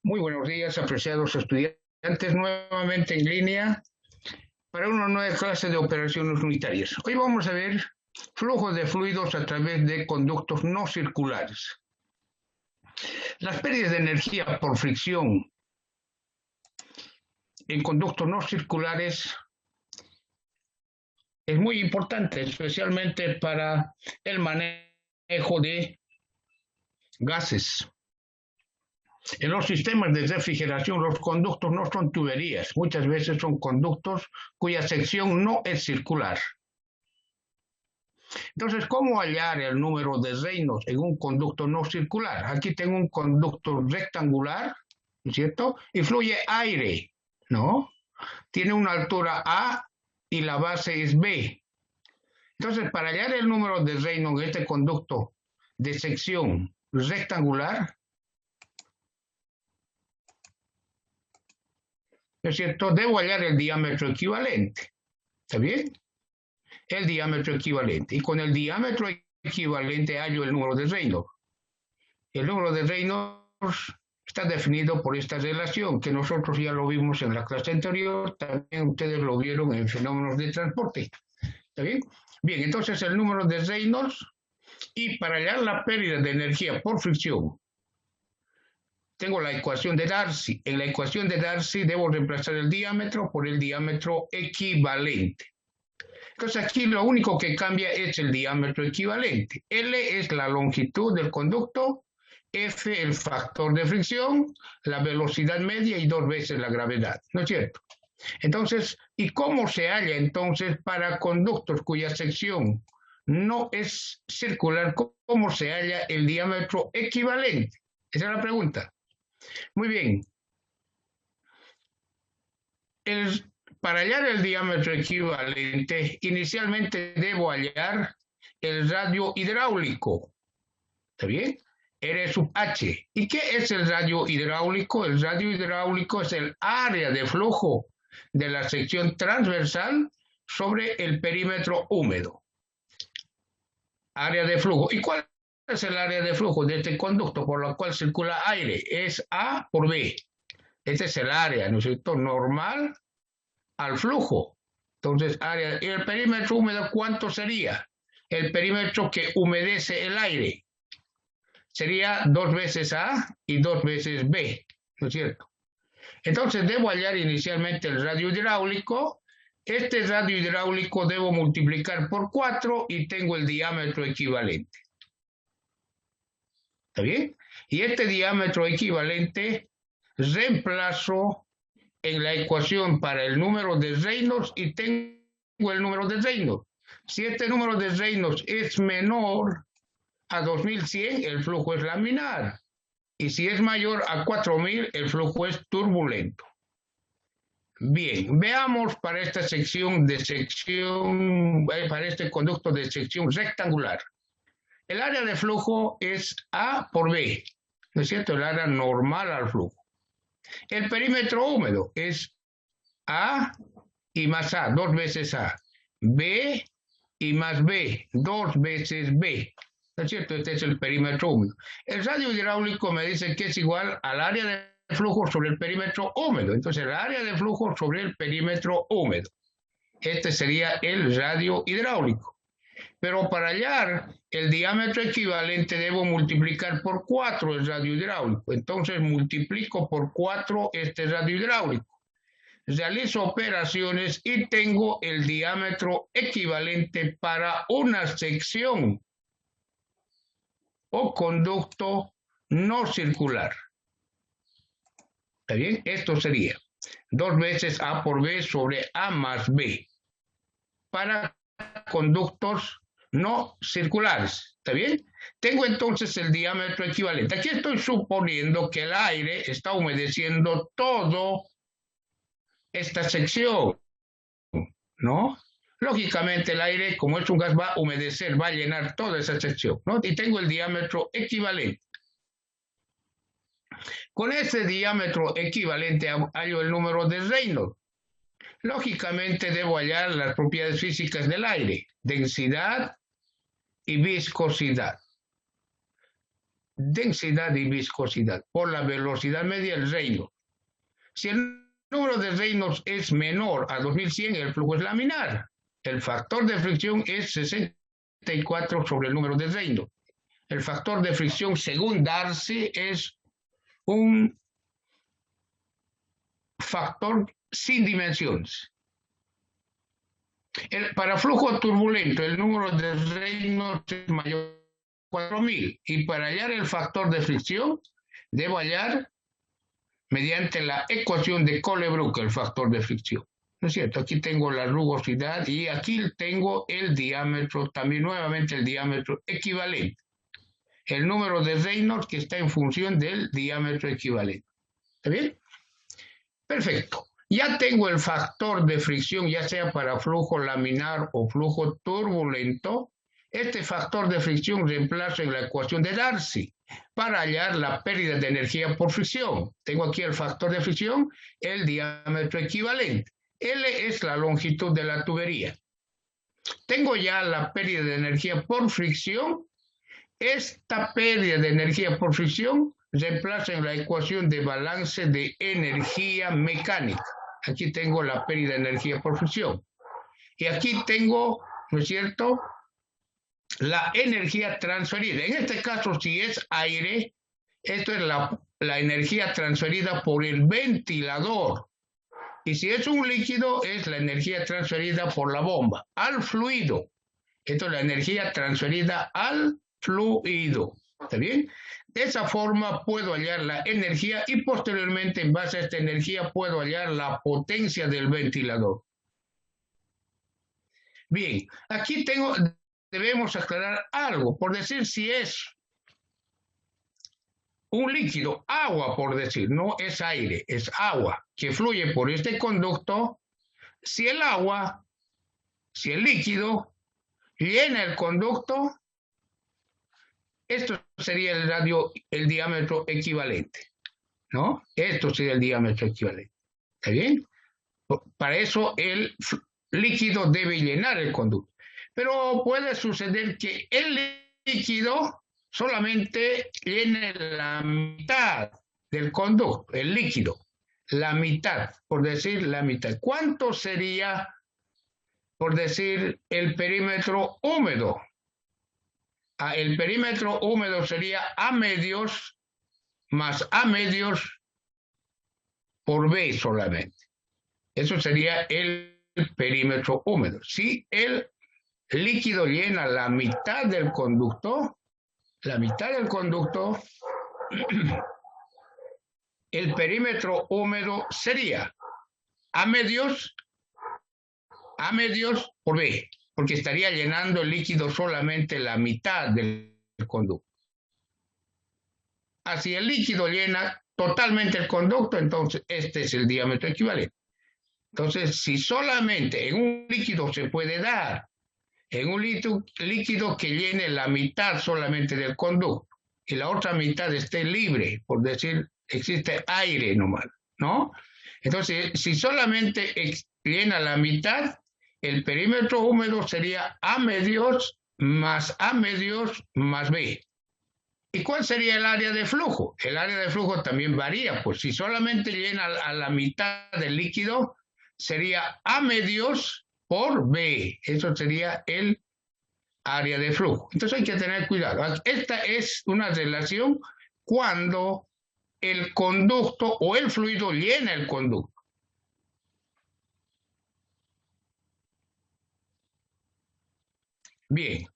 Muy buenos días, apreciados estudiantes, nuevamente en línea para una nueva clase de operaciones unitarias. Hoy vamos a ver flujos de fluidos a través de conductos no circulares. Las pérdidas de energía por fricción en conductos no circulares es muy importante, especialmente para el manejo de gases. En los sistemas de refrigeración, los conductos no son tuberías, muchas veces son conductos cuya sección no es circular. Entonces, ¿cómo hallar el número de Reynolds en un conducto no circular? Aquí tengo un conducto rectangular, ¿no es cierto? Y fluye aire, ¿no? Tiene una altura A y la base es B. Entonces, para hallar el número de Reynolds en este conducto de sección rectangular, ¿no es cierto? Debo hallar el diámetro equivalente. ¿Está bien? El diámetro equivalente. Y con el diámetro equivalente hallo el número de Reynolds. El número de Reynolds está definido por esta relación, que nosotros ya lo vimos en la clase anterior, también ustedes lo vieron en fenómenos de transporte. ¿Está bien? Bien, entonces el número de Reynolds, y para hallar la pérdida de energía por fricción, tengo la ecuación de Darcy. En la ecuación de Darcy debo reemplazar el diámetro por el diámetro equivalente. Entonces aquí lo único que cambia es el diámetro equivalente. L es la longitud del conducto, F el factor de fricción, la velocidad media y 2 veces la gravedad, ¿no es cierto? Entonces, ¿y cómo se halla entonces para conductos cuya sección no es circular? ¿Cómo se halla el diámetro equivalente? Esa es la pregunta. Muy bien. Para hallar el diámetro equivalente, inicialmente debo hallar el radio hidráulico. ¿Está bien? R sub H. ¿Y qué es el radio hidráulico? El radio hidráulico es el área de flujo de la sección transversal sobre el perímetro húmedo. Área de flujo. ¿Y cuál es el área de flujo de este conducto por la cual circula aire? Es A por B. Este es el área, ¿no es cierto? Normal al flujo. Entonces, área, ¿y el perímetro húmedo cuánto sería? El perímetro que humedece el aire sería 2 veces A y 2 veces B, ¿no es cierto? Entonces, debo hallar inicialmente el radio hidráulico. Este radio hidráulico debo multiplicar por 4 y tengo el diámetro equivalente. ¿Está bien? Y este diámetro equivalente reemplazo en la ecuación para el número de Reynolds y tengo el número de Reynolds. Si este número de Reynolds es menor a 2100, el flujo es laminar. Y si es mayor a 4000, el flujo es turbulento. Bien, veamos para esta sección para este conducto de sección rectangular. El área de flujo es A por B, ¿no es cierto? El área normal al flujo. El perímetro húmedo es A y más A, 2 veces A. B y más B, 2 veces B. ¿No es cierto? Este es el perímetro húmedo. El radio hidráulico me dice que es igual al área de flujo sobre el perímetro húmedo. Entonces, el área de flujo sobre el perímetro húmedo. Este sería el radio hidráulico. Pero para hallar el diámetro equivalente debo multiplicar por 4 el radio hidráulico. Entonces multiplico por 4 este radio hidráulico. Realizo operaciones y tengo el diámetro equivalente para una sección o conducto no circular. ¿Está bien? Esto sería 2 veces A por B sobre A más B para conductos no circulares. ¿Está bien? Tengo entonces el diámetro equivalente. Aquí estoy suponiendo que el aire está humedeciendo todo esta sección, ¿no? Lógicamente el aire, como es un gas, va a humedecer, va a llenar toda esa sección, ¿no? Y tengo el diámetro equivalente. Con ese diámetro equivalente hallo el número de Reynolds. Lógicamente debo hallar las propiedades físicas del aire, densidad y viscosidad. densidad y viscosidad por la velocidad media del Reynolds. Si el número de Reynolds es menor a 2100, el flujo es laminar. El factor de fricción es 64 sobre el número de Reynolds. El factor de fricción, según Darcy, es un factor sin dimensiones. Para flujo turbulento, el número de Reynolds es mayor a 4000, y para hallar el factor de fricción, debo hallar mediante la ecuación de Colebrook el factor de fricción. ¿No es cierto? Aquí tengo la rugosidad y aquí tengo el diámetro, también nuevamente el diámetro equivalente. El número de Reynolds que está en función del diámetro equivalente. ¿Está bien? Perfecto. Ya tengo el factor de fricción, ya sea para flujo laminar o flujo turbulento. Este factor de fricción reemplazo en la ecuación de Darcy para hallar la pérdida de energía por fricción. Tengo aquí el factor de fricción, el diámetro equivalente. L es la longitud de la tubería. Tengo ya la pérdida de energía por fricción. Esta pérdida de energía por fricción reemplazo en la ecuación de balance de energía mecánica. Aquí tengo la pérdida de energía por fricción. Y aquí tengo, ¿no es cierto?, la energía transferida. En este caso, si es aire, esto es la energía transferida por el ventilador. Y si es un líquido, es la energía transferida por la bomba. Al fluido, esto es la energía transferida al fluido. ¿Está bien? De esa forma puedo hallar la energía y posteriormente, en base a esta energía, puedo hallar la potencia del ventilador. Bien, aquí debemos aclarar algo. Por decir, si es un líquido, agua, por decir, no es aire, es agua que fluye por este conducto. Si el líquido llena el conducto, esto sería el diámetro equivalente, ¿no? Esto sería el diámetro equivalente. ¿Está bien? Para eso el líquido debe llenar el conducto. Pero puede suceder que el líquido solamente llene la mitad del conducto, el líquido, la mitad, por decir la mitad. ¿Cuánto sería, por decir, el perímetro húmedo? El perímetro húmedo sería A medios más A medios por B solamente. Eso sería el perímetro húmedo. Si el líquido llena la mitad del conducto, el perímetro húmedo sería A medios por B, porque estaría llenando el líquido solamente la mitad del conducto. Así el líquido llena totalmente el conducto, entonces este es el diámetro equivalente. Entonces, si solamente en un líquido se puede dar, en un líquido que llene la mitad solamente del conducto y la otra mitad esté libre, por decir, existe aire nomás, ¿no? Entonces, si solamente llena la mitad, el perímetro húmedo sería A medios más B. ¿Y cuál sería el área de flujo? El área de flujo también varía, pues si solamente llena a la mitad del líquido, sería A medios por B. Eso sería el área de flujo. Entonces hay que tener cuidado. Esta es una relación cuando el conducto o el fluido llena el conducto. Bien.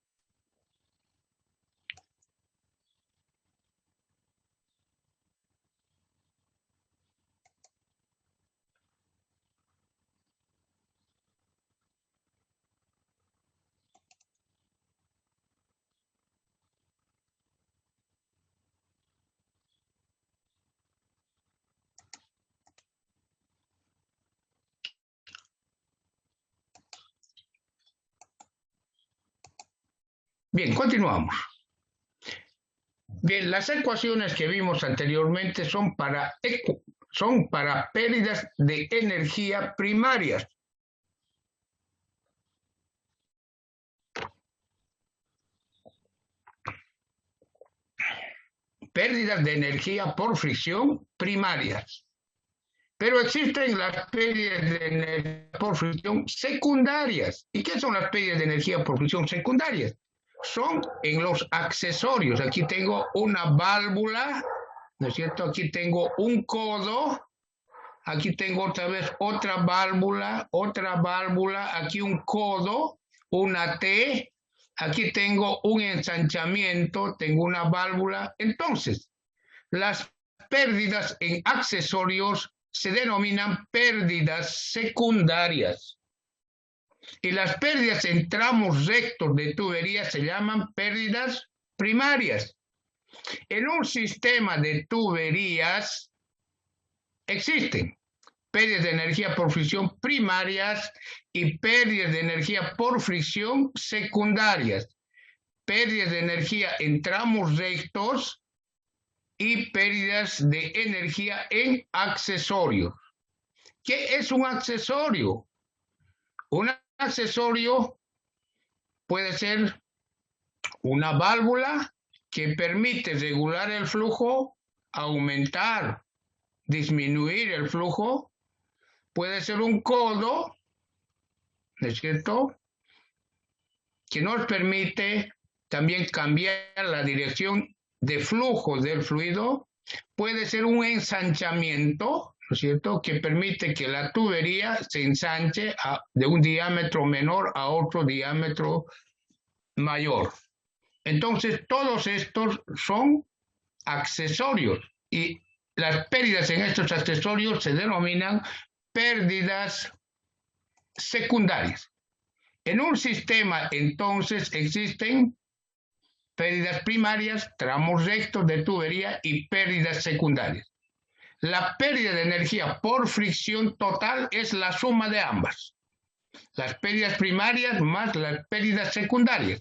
Bien, continuamos. Bien, las ecuaciones que vimos anteriormente son para pérdidas de energía primarias. pérdidas de energía por fricción primarias. Pero existen las pérdidas de energía por fricción secundarias. ¿Y qué son las pérdidas de energía por fricción secundarias? Son en los accesorios. Aquí tengo una válvula, ¿no es cierto? Aquí tengo un codo, aquí tengo otra vez otra válvula, aquí un codo, una T, aquí tengo un ensanchamiento, tengo una válvula. Entonces, las pérdidas en accesorios se denominan pérdidas secundarias. Y las pérdidas en tramos rectos de tubería se llaman pérdidas primarias. En un sistema de tuberías existen pérdidas de energía por fricción primarias y pérdidas de energía por fricción secundarias. Pérdidas de energía en tramos rectos y pérdidas de energía en accesorios. ¿Qué es un accesorio? Un accesorio puede ser una válvula que permite regular el flujo, aumentar, disminuir el flujo. Puede ser un codo, ¿no es cierto?, que nos permite también cambiar la dirección de flujo del fluido. Puede ser un ensanchamiento, ¿no es cierto?, que permite que la tubería se ensanche de un diámetro menor a otro diámetro mayor. Entonces, todos estos son accesorios y las pérdidas en estos accesorios se denominan pérdidas secundarias. En un sistema, entonces, existen pérdidas primarias, tramos rectos de tubería y pérdidas secundarias. La pérdida de energía por fricción total es la suma de ambas. Las pérdidas primarias más las pérdidas secundarias.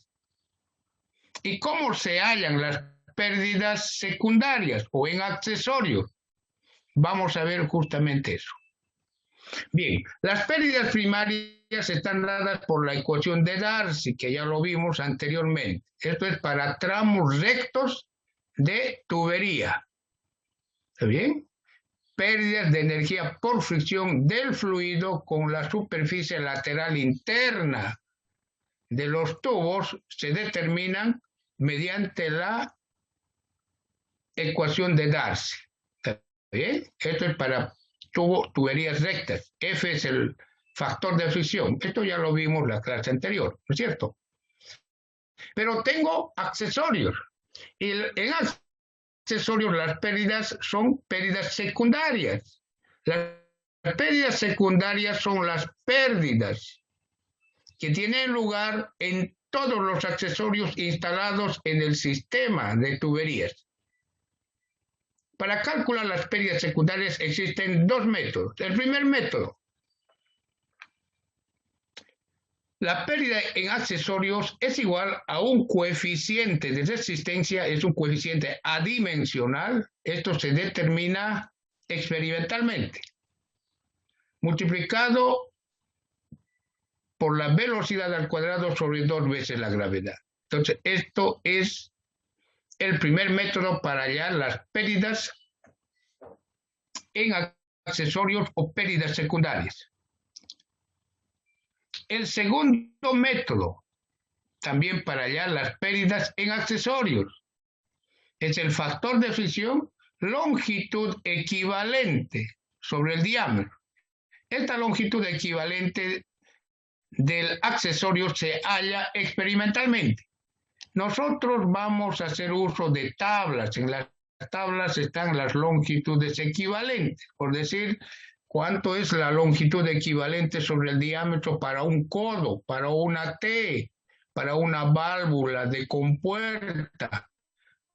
¿Y cómo se hallan las pérdidas secundarias o en accesorios? Vamos a ver justamente eso. Bien, las pérdidas primarias están dadas por la ecuación de Darcy, que ya lo vimos anteriormente. Esto es para tramos rectos de tubería. ¿Está bien? Pérdidas de energía por fricción del fluido con la superficie lateral interna de los tubos se determinan mediante la ecuación de Darcy. ¿Está bien? Esto es para tuberías rectas. F es el factor de fricción. Esto ya lo vimos en la clase anterior, ¿no es cierto? Pero tengo accesorios. Y en accesorios las pérdidas son pérdidas secundarias. Las pérdidas secundarias son las pérdidas que tienen lugar en todos los accesorios instalados en el sistema de tuberías. Para calcular las pérdidas secundarias existen dos métodos. El primer método, la pérdida en accesorios es igual a un coeficiente de resistencia, es un coeficiente adimensional. Esto se determina experimentalmente, multiplicado por la velocidad al cuadrado sobre 2 veces la gravedad. Entonces, esto es el primer método para hallar las pérdidas en accesorios o pérdidas secundarias. El segundo método, también para hallar las pérdidas en accesorios, es el factor de fricción longitud equivalente sobre el diámetro. Esta longitud equivalente del accesorio se halla experimentalmente. Nosotros vamos a hacer uso de tablas. En las tablas están las longitudes equivalentes, por decir, cuánto es la longitud equivalente sobre el diámetro para un codo, para una T, para una válvula de compuerta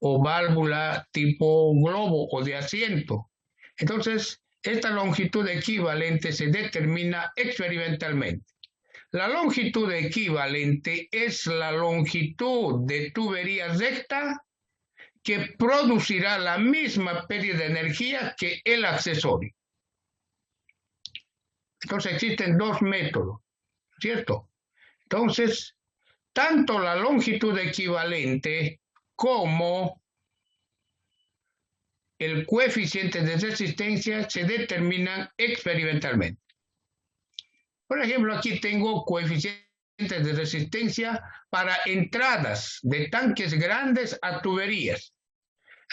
o válvula tipo globo o de asiento. Entonces, esta longitud equivalente se determina experimentalmente. La longitud equivalente es la longitud de tubería recta que producirá la misma pérdida de energía que el accesorio. Entonces existen dos métodos, ¿cierto? Entonces, tanto la longitud equivalente como el coeficiente de resistencia se determina experimentalmente. Por ejemplo, aquí tengo coeficientes de resistencia para entradas de tanques grandes a tuberías.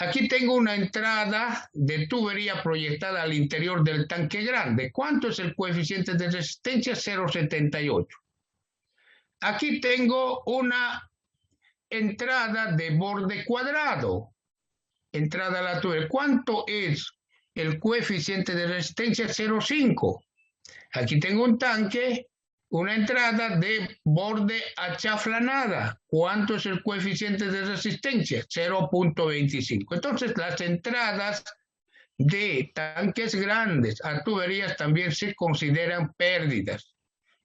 Aquí tengo una entrada de tubería proyectada al interior del tanque grande. ¿Cuánto es el coeficiente de resistencia? 0,78. Aquí tengo una entrada de borde cuadrado. Entrada a la tubería. ¿Cuánto es el coeficiente de resistencia? 0,5. Aquí tengo un tanque, una entrada de borde achaflanada. ¿Cuánto es el coeficiente de resistencia? 0,25. Entonces, las entradas de tanques grandes a tuberías también se consideran pérdidas.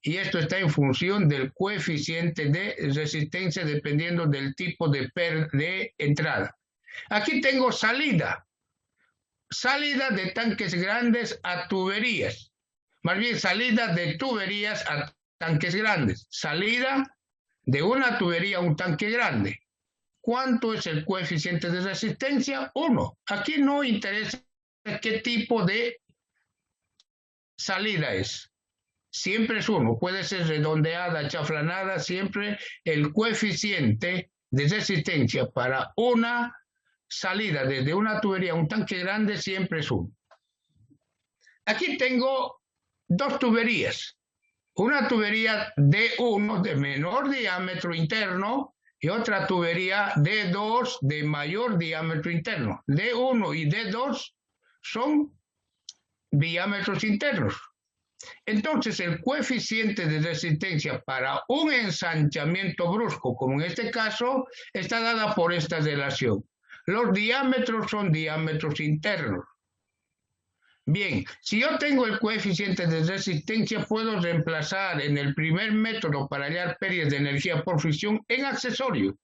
Y esto está en función del coeficiente de resistencia dependiendo del tipo de entrada. Aquí tengo salida. Salida de tanques grandes a tuberías. Más bien, salida de tuberías a tanques grandes. Salida de una tubería a un tanque grande. ¿Cuánto es el coeficiente de resistencia? 1. Aquí no interesa qué tipo de salida es. Siempre es 1. Puede ser redondeada, chaflanada. Siempre el coeficiente de resistencia para una salida desde una tubería a un tanque grande siempre es 1. Aquí tengo dos tuberías. Una tubería D1 de menor diámetro interno y otra tubería D2 de mayor diámetro interno. D1 y D2 son diámetros internos. Entonces, el coeficiente de resistencia para un ensanchamiento brusco, como en este caso, está dada por esta relación. Los diámetros son diámetros internos. Bien, si yo tengo el coeficiente de resistencia, puedo reemplazar en el primer método para hallar pérdidas de energía por fricción en accesorio.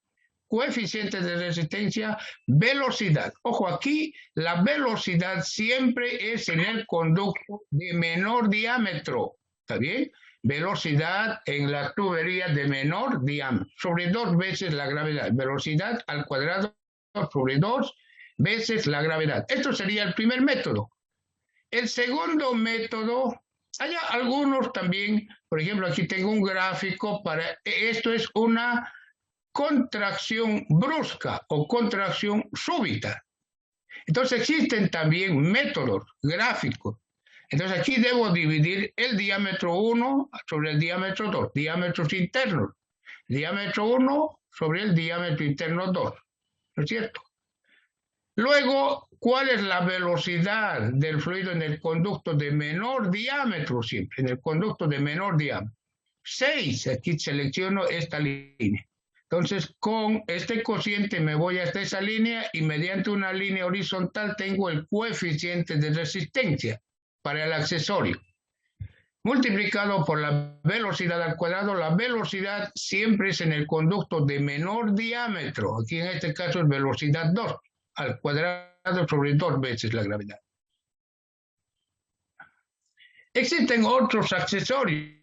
Coeficiente de resistencia, velocidad. Ojo, aquí la velocidad siempre es en el conducto de menor diámetro. ¿Está bien? Velocidad en la tubería de menor diámetro, sobre 2 veces la gravedad. Velocidad al cuadrado sobre 2 veces la gravedad. Esto sería el primer método. El segundo método, hay algunos también, por ejemplo, aquí tengo un gráfico para, esto es una contracción brusca o contracción súbita. Entonces existen también métodos gráficos. Entonces aquí debo dividir el diámetro 1 sobre el diámetro 2, diámetros internos. Diámetro 1 sobre el diámetro interno 2, ¿no es cierto? Luego, ¿cuál es la velocidad del fluido en el conducto de menor diámetro siempre? En el conducto de menor diámetro. 6, aquí selecciono esta línea. Entonces, con este cociente me voy hasta esa línea y mediante una línea horizontal tengo el coeficiente de resistencia para el accesorio. Multiplicado por la velocidad al cuadrado, la velocidad siempre es en el conducto de menor diámetro. Aquí en este caso es velocidad 2. Al cuadrado sobre 2 veces la gravedad. Existen otros accesorios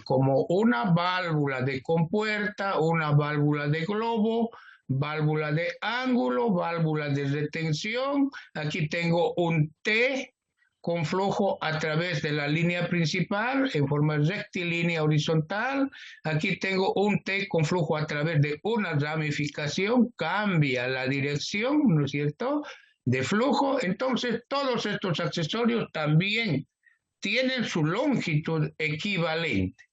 como una válvula de compuerta, una válvula de globo, válvula de ángulo, válvula de retención. Aquí tengo un T con flujo a través de la línea principal en forma rectilínea horizontal. Aquí tengo un T con flujo a través de una ramificación, cambia la dirección, ¿no es cierto?, de flujo. Entonces, todos estos accesorios también tienen su longitud equivalente.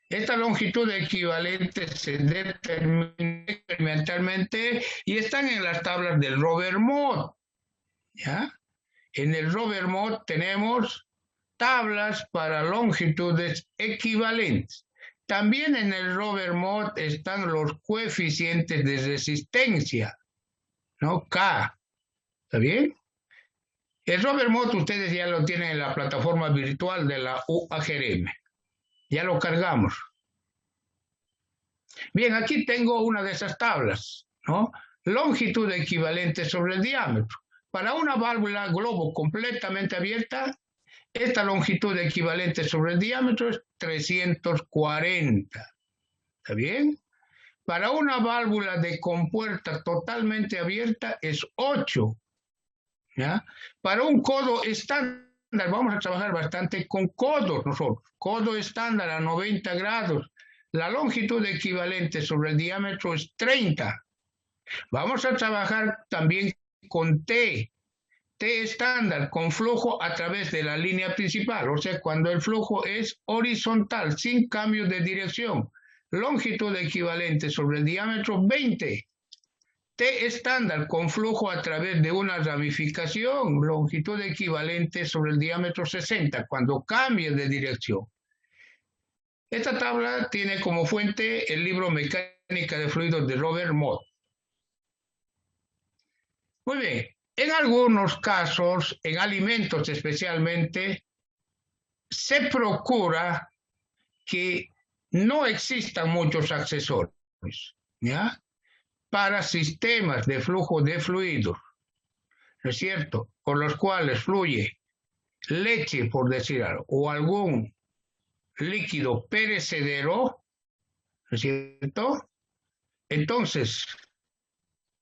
Esta longitud equivalente se determina experimentalmente y están en las tablas del Robert-Mott, ¿ya? En el Robert-Mott tenemos tablas para longitudes equivalentes. También en el Robert-Mott están los coeficientes de resistencia, ¿no? K, ¿está bien? El Robert-Mott ustedes ya lo tienen en la plataforma virtual de la UAGRM. Ya lo cargamos. Bien, aquí tengo una de esas tablas, ¿no? Longitud equivalente sobre el diámetro. Para una válvula globo completamente abierta, esta longitud equivalente sobre el diámetro es 340. ¿Está bien? Para una válvula de compuerta totalmente abierta es 8. ¿ya? Para un codo estándar, vamos a trabajar bastante con codos nosotros. Codo estándar a 90 grados. La longitud equivalente sobre el diámetro es 30. Vamos a trabajar también con T. T estándar con flujo a través de la línea principal, o sea, cuando el flujo es horizontal, sin cambio de dirección. Longitud equivalente sobre el diámetro 20. T estándar con flujo a través de una ramificación, longitud equivalente sobre el diámetro 60, cuando cambie de dirección. Esta tabla tiene como fuente el libro Mecánica de Fluidos de Robert Mott. Muy bien, en algunos casos, en alimentos especialmente, se procura que no existan muchos accesorios, ¿ya? Para sistemas de flujo de fluidos, ¿no es cierto?, por los cuales fluye leche, por decir algo, o algún líquido perecedero, ¿no es cierto? Entonces,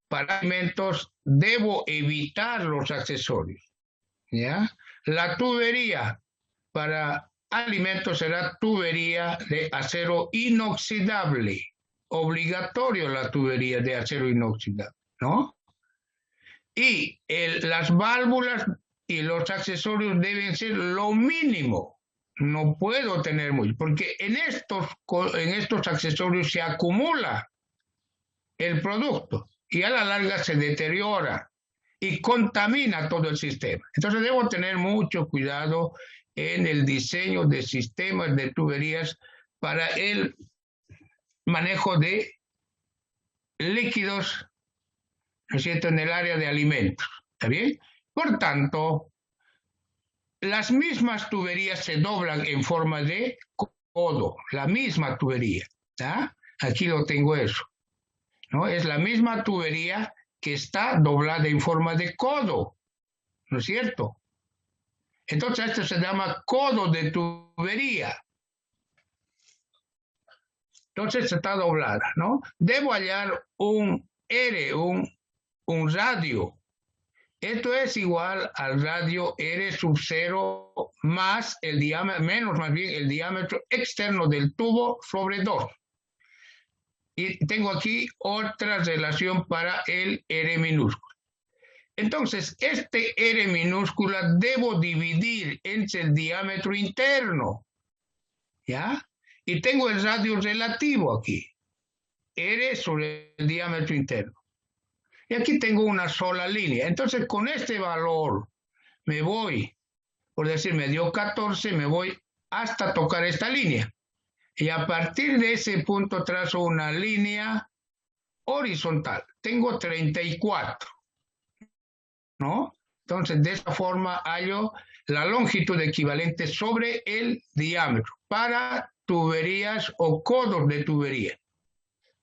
para alimentos debo evitar los accesorios, ¿ya? La tubería para alimentos será tubería de acero inoxidable, obligatorio la tubería de acero inoxidable, ¿no? Y las válvulas y los accesorios deben ser lo mínimo. No puedo tener mucho, porque en estos accesorios se acumula el producto y a la larga se deteriora y contamina todo el sistema. Entonces debo tener mucho cuidado en el diseño de sistemas de tuberías para el manejo de líquidos, ¿no es cierto?, en el área de alimentos. ¿Está bien? Por tanto, las mismas tuberías se doblan en forma de codo, la misma tubería. ¿Está? Aquí lo tengo eso, ¿no? Es la misma tubería que está doblada en forma de codo, ¿no es cierto? Entonces esto se llama codo de tubería. Entonces está doblada, ¿no? Debo hallar un R, un radio. Esto es igual al radio R sub 0 más el diámetro, menos más bien el diámetro externo del tubo sobre 2. Y tengo aquí otra relación para el R minúsculo. Entonces, este R minúscula debo dividir entre el diámetro interno, ¿ya? Y tengo el radio relativo aquí, R sobre el diámetro interno. Y aquí tengo una sola línea. Entonces, con este valor me voy, por decir, me dio 14, me voy hasta tocar esta línea. Y a partir de ese punto trazo una línea horizontal. Tengo 34, ¿no? Entonces, de esta forma hallo la longitud equivalente sobre el diámetro para tuberías o codos de tubería.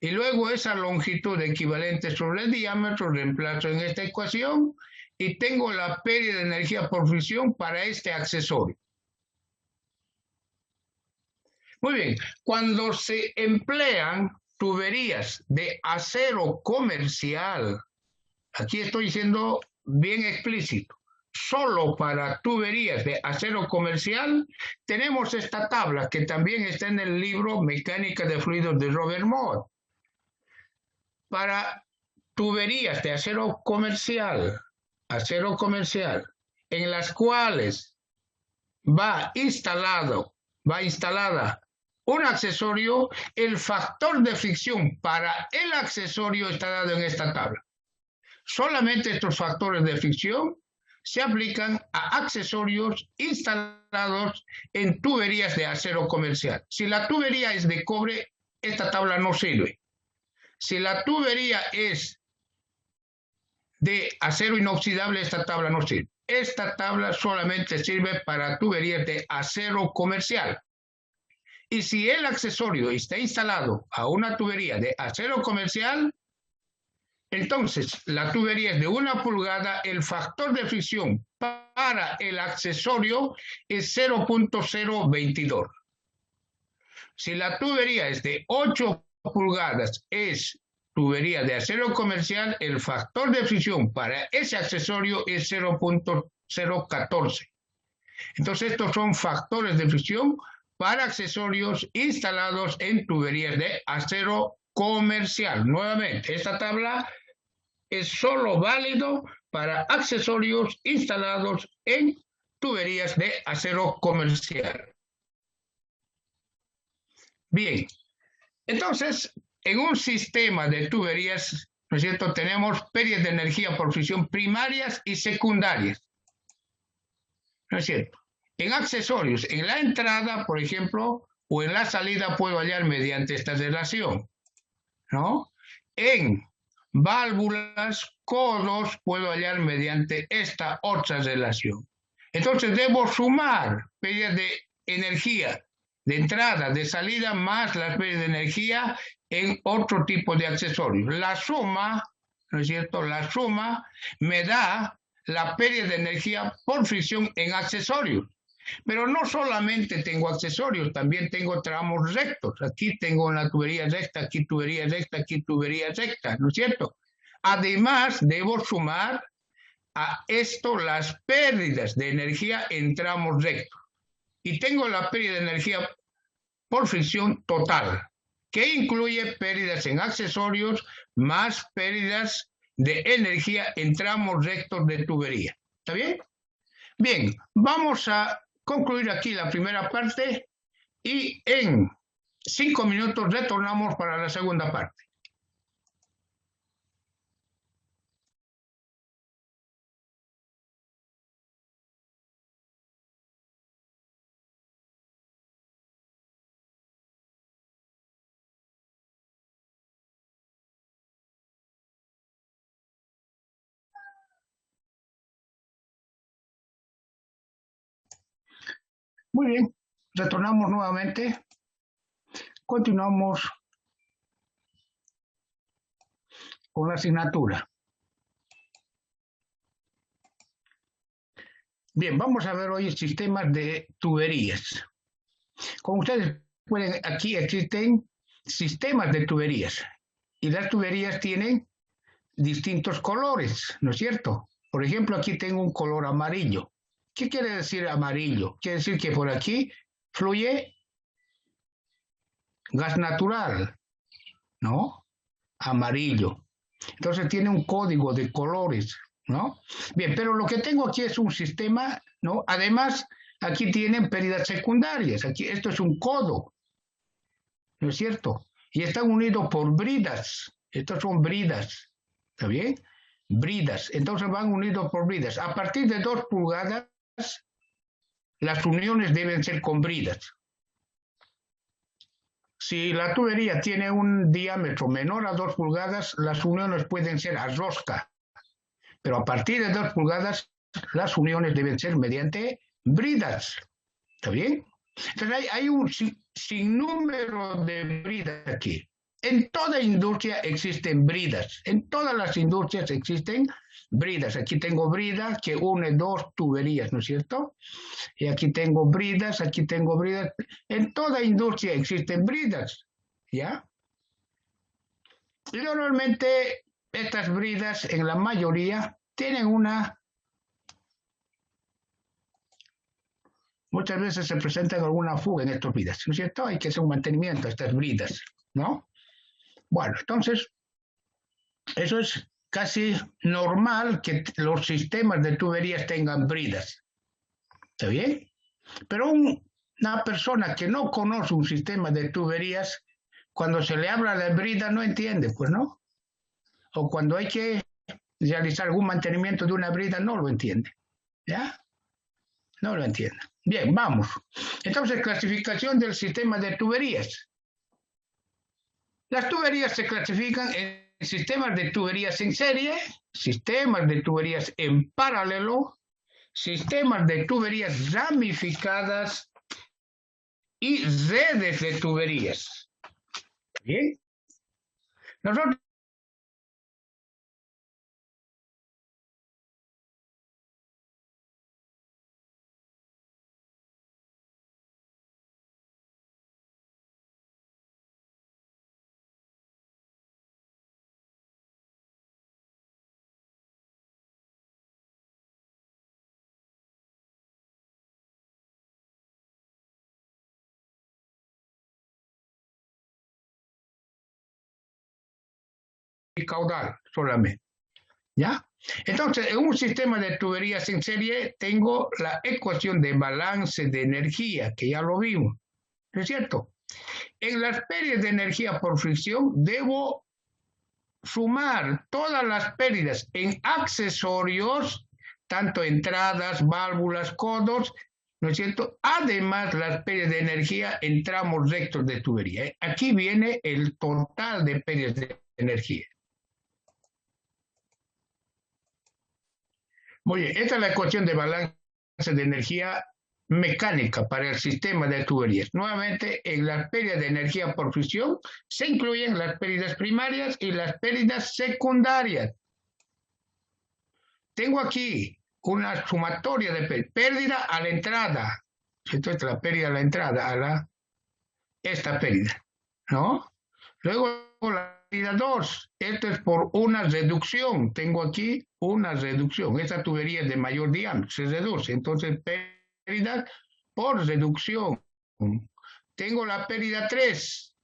Y luego esa longitud equivalente sobre el diámetro reemplazo en esta ecuación y tengo la pérdida de energía por fricción para este accesorio. Muy bien, cuando se emplean tuberías de acero comercial, aquí estoy siendo bien explícito, solo para tuberías de acero comercial, tenemos esta tabla que también está en el libro Mecánica de Fluidos de Robert Mott. Para tuberías de acero comercial, en las cuales va instalada un accesorio, el factor de fricción para el accesorio está dado en esta tabla. Solamente estos factores de fricción se aplican a accesorios instalados en tuberías de acero comercial. Si la tubería es de cobre, esta tabla no sirve. Si la tubería es de acero inoxidable, esta tabla no sirve. Esta tabla solamente sirve para tuberías de acero comercial. Y si el accesorio está instalado a una tubería de acero comercial, entonces la tubería es de 1 pulgada, el factor de fricción para el accesorio es 0.022. Si la tubería es de 8 pulgadas, es tubería de acero comercial, el factor de fricción para ese accesorio es 0.014. Entonces, estos son factores de fricción para accesorios instalados en tuberías de acero comercial. Nuevamente, esta tabla es solo válido para accesorios instalados en tuberías de acero comercial. Bien, entonces, en un sistema de tuberías, ¿no es cierto?, tenemos pérdidas de energía por fricción primarias y secundarias, ¿no es cierto? En accesorios, en la entrada, por ejemplo, o en la salida puedo hallar mediante esta relación, ¿no? En válvulas, codos, puedo hallar mediante esta otra relación. Entonces debo sumar pérdidas de energía de entrada, de salida, más las pérdidas de energía en otro tipo de accesorios. La suma, ¿no es cierto? La suma me da la pérdida de energía por fricción en accesorios. Pero no solamente tengo accesorios, también tengo tramos rectos. Aquí tengo una tubería recta, aquí tubería recta, aquí tubería recta, ¿no es cierto? Además, debo sumar a esto las pérdidas de energía en tramos rectos. Y tengo la pérdida de energía por fricción total, que incluye pérdidas en accesorios más pérdidas de energía en tramos rectos de tubería. ¿Está bien? Bien, vamos a concluir aquí la primera parte y en 5 minutos retornamos para la segunda parte. Muy bien, retornamos nuevamente. Continuamos con la asignatura. Bien, vamos a ver hoy sistemas de tuberías. Como ustedes pueden, aquí existen sistemas de tuberías y las tuberías tienen distintos colores, ¿no es cierto? Por ejemplo, aquí tengo un color amarillo. ¿Qué quiere decir amarillo? Quiere decir que por aquí fluye gas natural, ¿no? Amarillo. Entonces tiene un código de colores, ¿no? Bien, pero lo que tengo aquí es un sistema, ¿no? Además, aquí tienen pérdidas secundarias. Aquí, esto es un codo, ¿no es cierto? Y están unidos por bridas. Estos son bridas, ¿está bien? Bridas. Entonces van unidos por bridas. A partir de 2 pulgadas, las uniones deben ser con bridas. Si la tubería tiene un diámetro menor a 2 pulgadas, las uniones pueden ser a rosca, pero a partir de 2 pulgadas, las uniones deben ser mediante bridas. ¿Está bien? Entonces hay un sinnúmero de bridas aquí. En toda industria existen bridas. En todas las industrias existen bridas. Aquí tengo brida que une 2 tuberías, ¿no es cierto? Y aquí tengo bridas, aquí tengo bridas. En toda industria existen bridas, ¿ya? Y normalmente estas bridas, en la mayoría, tienen muchas veces se presenta alguna fuga en estas bridas, ¿no es cierto? Hay que hacer un mantenimiento a estas bridas, ¿no? Bueno, entonces, eso es casi normal que los sistemas de tuberías tengan bridas, ¿está bien? Pero una persona que no conoce un sistema de tuberías, cuando se le habla de brida no entiende, pues no. O cuando hay que realizar algún mantenimiento de una brida no lo entiende, ¿ya? No lo entiende. Bien, vamos. Entonces, clasificación del sistema de tuberías. Las tuberías se clasifican en sistemas de tuberías en serie, sistemas de tuberías en paralelo, sistemas de tuberías ramificadas y redes de tuberías. Bien. Nosotros caudal solamente. ¿Ya? Entonces, en un sistema de tuberías en serie tengo la ecuación de balance de energía, que ya lo vimos, ¿no es cierto? En las pérdidas de energía por fricción debo sumar todas las pérdidas en accesorios, tanto entradas, válvulas, codos, ¿no es cierto? Además, las pérdidas de energía en tramos rectos de tubería. Aquí viene el total de pérdidas de energía. Muy bien, esta es la ecuación de balance de energía mecánica para el sistema de tuberías. Nuevamente, en las pérdidas de energía por fricción se incluyen las pérdidas primarias y las pérdidas secundarias. Tengo aquí una sumatoria de pérdida a la entrada. Esto es la pérdida a la entrada, esta pérdida, ¿no? Luego la pérdida 2, esto es por una reducción. Tengo aquí una reducción. Esta tubería es de mayor diámetro, se reduce. Entonces, pérdida por reducción. Tengo la pérdida 3.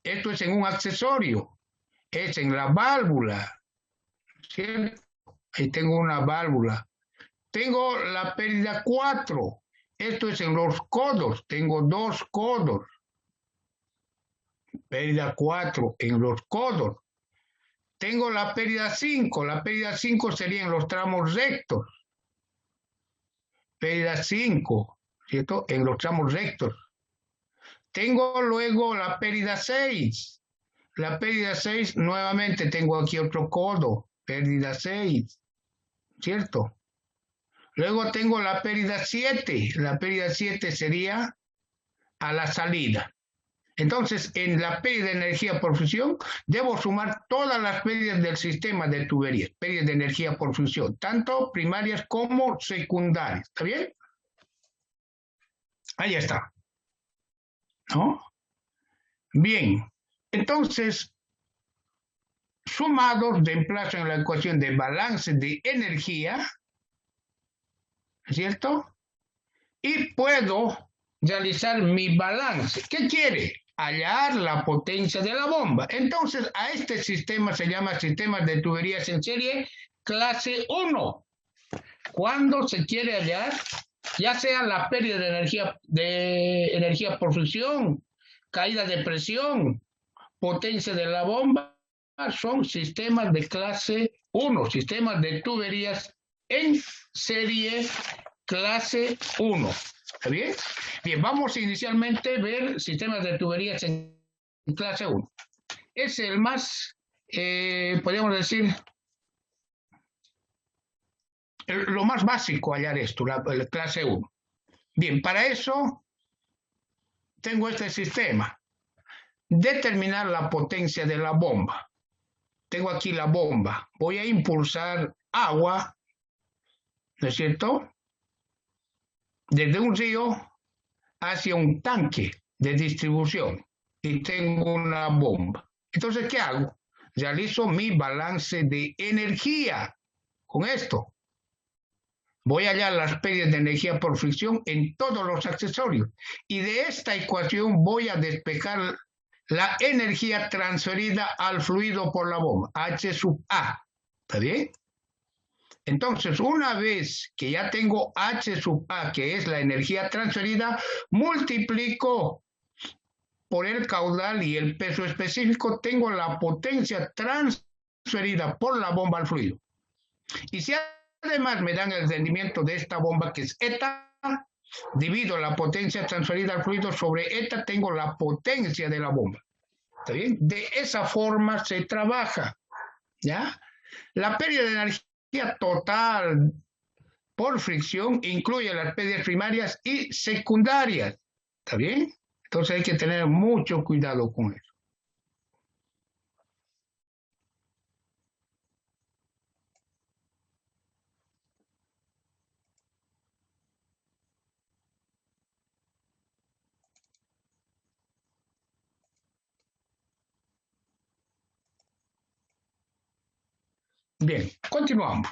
Esto es en un accesorio. Es en la válvula, ¿cierto? Ahí tengo una válvula. Tengo la pérdida 4. Esto es en los codos. Tengo 2 codos. Pérdida 4 en los codos. Tengo la pérdida 5. La pérdida 5 sería en los tramos rectos. Pérdida 5, ¿cierto? En los tramos rectos. Tengo luego la pérdida 6. La pérdida 6, nuevamente tengo aquí otro codo. Pérdida 6, ¿cierto? Luego tengo la pérdida 7. La pérdida 7 sería a la salida. Entonces, en la pérdida de energía por fusión, debo sumar todas las pérdidas del sistema de tuberías, pérdidas de energía por fusión, tanto primarias como secundarias. ¿Está bien? Ahí está. ¿No? Bien. Entonces, sumados, reemplazo en la ecuación de balance de energía, ¿cierto? Y puedo realizar mi balance. ¿Qué quiere? Hallar la potencia de la bomba. Entonces, a este sistema se llama sistema de tuberías en serie clase 1. Cuando se quiere hallar, ya sea la pérdida de energía por fricción, caída de presión, potencia de la bomba, son sistemas de clase 1, sistemas de tuberías en serie clase 1. ¿Está bien? Bien, vamos inicialmente a ver sistemas de tuberías en clase 1. Es el más, podríamos decir, lo más básico hallar esto, la clase 1. Bien, para eso tengo este sistema. Determinar la potencia de la bomba. Tengo aquí la bomba. Voy a impulsar agua, ¿no es cierto?, desde un río hacia un tanque de distribución y tengo una bomba. Entonces, ¿qué hago? Realizo mi balance de energía con esto. Voy a hallar las pérdidas de energía por fricción en todos los accesorios y de esta ecuación voy a despejar la energía transferida al fluido por la bomba, H sub A. ¿Está bien? Entonces, una vez que ya tengo H sub A, que es la energía transferida, multiplico por el caudal y el peso específico, tengo la potencia transferida por la bomba al fluido. Y si además me dan el rendimiento de esta bomba, que es eta, divido la potencia transferida al fluido sobre eta, tengo la potencia de la bomba. ¿Está bien? De esa forma se trabaja, ¿ya? La pérdida de energía total por fricción incluye las pérdidas primarias y secundarias. ¿Está bien? Entonces hay que tener mucho cuidado con eso. Bien, continuamos.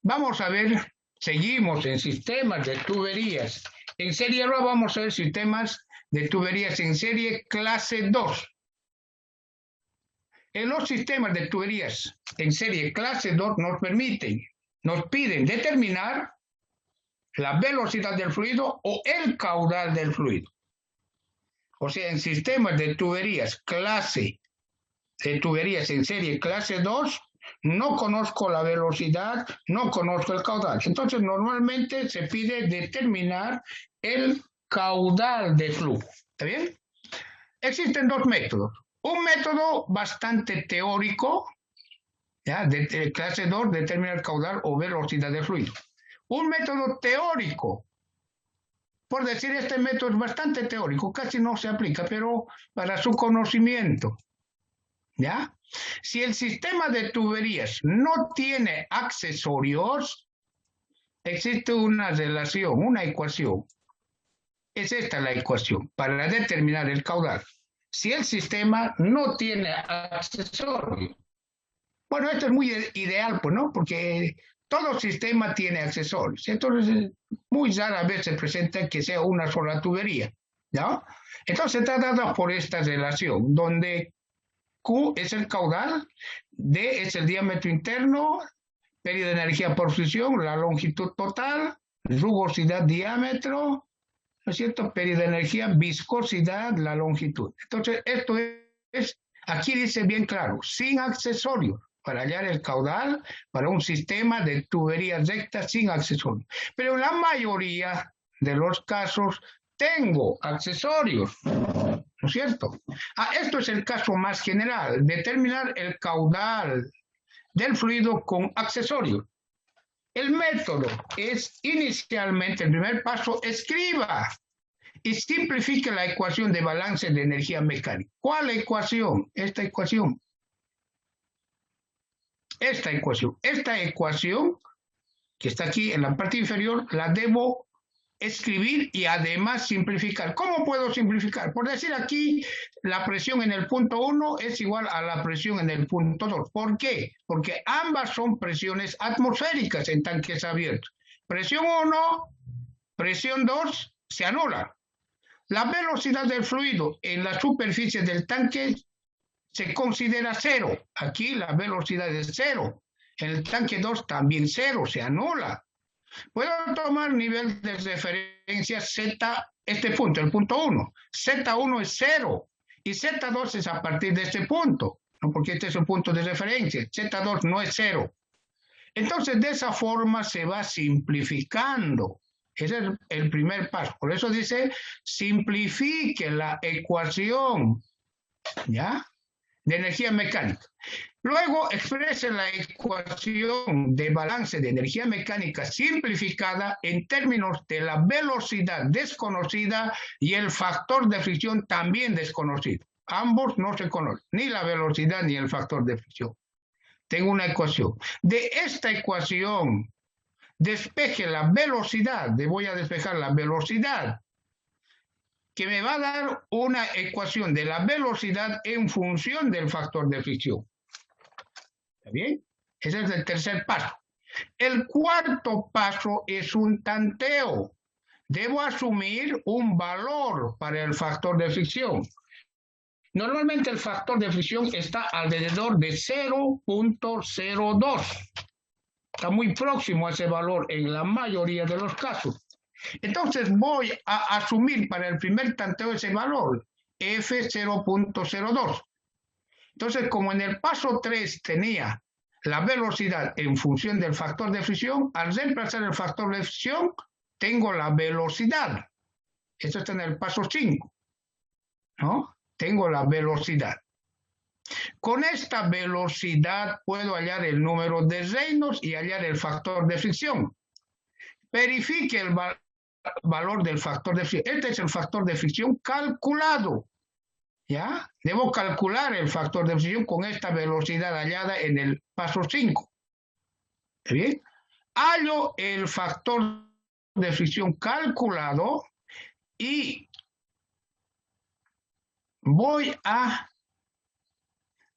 Vamos a ver, seguimos en sistemas de tuberías. En serie ahora vamos a ver sistemas de tuberías en serie clase 2. En los sistemas de tuberías en serie clase 2 nos piden determinar la velocidad del fluido o el caudal del fluido. O sea, en sistemas de tuberías en serie clase 2, no conozco la velocidad, no conozco el caudal. Entonces, normalmente se pide determinar el caudal de flujo. ¿Está bien? Existen dos métodos. Un método bastante teórico, ¿ya? De clase 2, determinar el caudal o velocidad del fluido. Un método teórico. Por decir, este método es bastante teórico, casi no se aplica, pero para su conocimiento. ¿Ya? Si el sistema de tuberías no tiene accesorios, existe una relación, una ecuación. Es esta la ecuación para determinar el caudal. Si el sistema no tiene accesorios. Bueno, esto es muy ideal, pues, ¿no? Porque todo sistema tiene accesorios. Entonces, muy rara vez se presenta que sea una sola tubería, ¿no? Entonces, está dado por esta relación, donde Q es el caudal, D es el diámetro interno, pérdida de energía por fricción, la longitud total, rugosidad, diámetro, ¿no es cierto? Pérdida de energía, viscosidad, la longitud. Entonces, esto es, aquí dice bien claro, sin accesorios, para hallar el caudal para un sistema de tuberías rectas sin accesorios. Pero en la mayoría de los casos tengo accesorios, ¿no es cierto? Esto es el caso más general, determinar el caudal del fluido con accesorios. El método es inicialmente, el primer paso, escriba y simplifique la ecuación de balance de energía mecánica. ¿Cuál ecuación? Esta ecuación. Esta ecuación que está aquí en la parte inferior, la debo escribir y además simplificar. ¿Cómo puedo simplificar? Por decir aquí, la presión en el punto 1 es igual a la presión en el punto 2. ¿Por qué? Porque ambas son presiones atmosféricas en tanques abiertos. Presión 1, presión 2 se anula. La velocidad del fluido en la superficie del tanque se considera cero. Aquí la velocidad es cero. En el tanque 2 también cero, se anula. Puedo tomar nivel de referencia Z, este punto, el punto 1. Z1 es 0 y Z2 es a partir de este punto, ¿no? Porque este es el punto de referencia. Z2 no es 0. Entonces, de esa forma se va simplificando. Ese es el primer paso. Por eso dice, simplifique la ecuación, ¿ya?, de energía mecánica. Luego exprese la ecuación de balance de energía mecánica simplificada en términos de la velocidad desconocida y el factor de fricción también desconocido. Ambos no se conocen, ni la velocidad ni el factor de fricción. Tengo una ecuación. De esta ecuación, despeje la velocidad, voy a despejar la velocidad, que me va a dar una ecuación de la velocidad en función del factor de fricción. ¿Está bien? Ese es el tercer paso. El cuarto paso es un tanteo. Debo asumir un valor para el factor de fricción. Normalmente el factor de fricción está alrededor de 0.02. Está muy próximo a ese valor en la mayoría de los casos. Entonces voy a asumir para el primer tanteo ese valor, F0.02. Entonces, como en el paso 3 tenía la velocidad en función del factor de fricción, al reemplazar el factor de fricción, tengo la velocidad. Esto está en el paso 5, ¿no? Tengo la velocidad. Con esta velocidad puedo hallar el número de Reynolds y hallar el factor de fricción. Verifique el valor del factor de fricción. Este es el factor de fricción calculado. ¿Ya? Debo calcular el factor de fricción con esta velocidad hallada en el paso 5. ¿Está bien? Hallo el factor de fricción calculado y voy a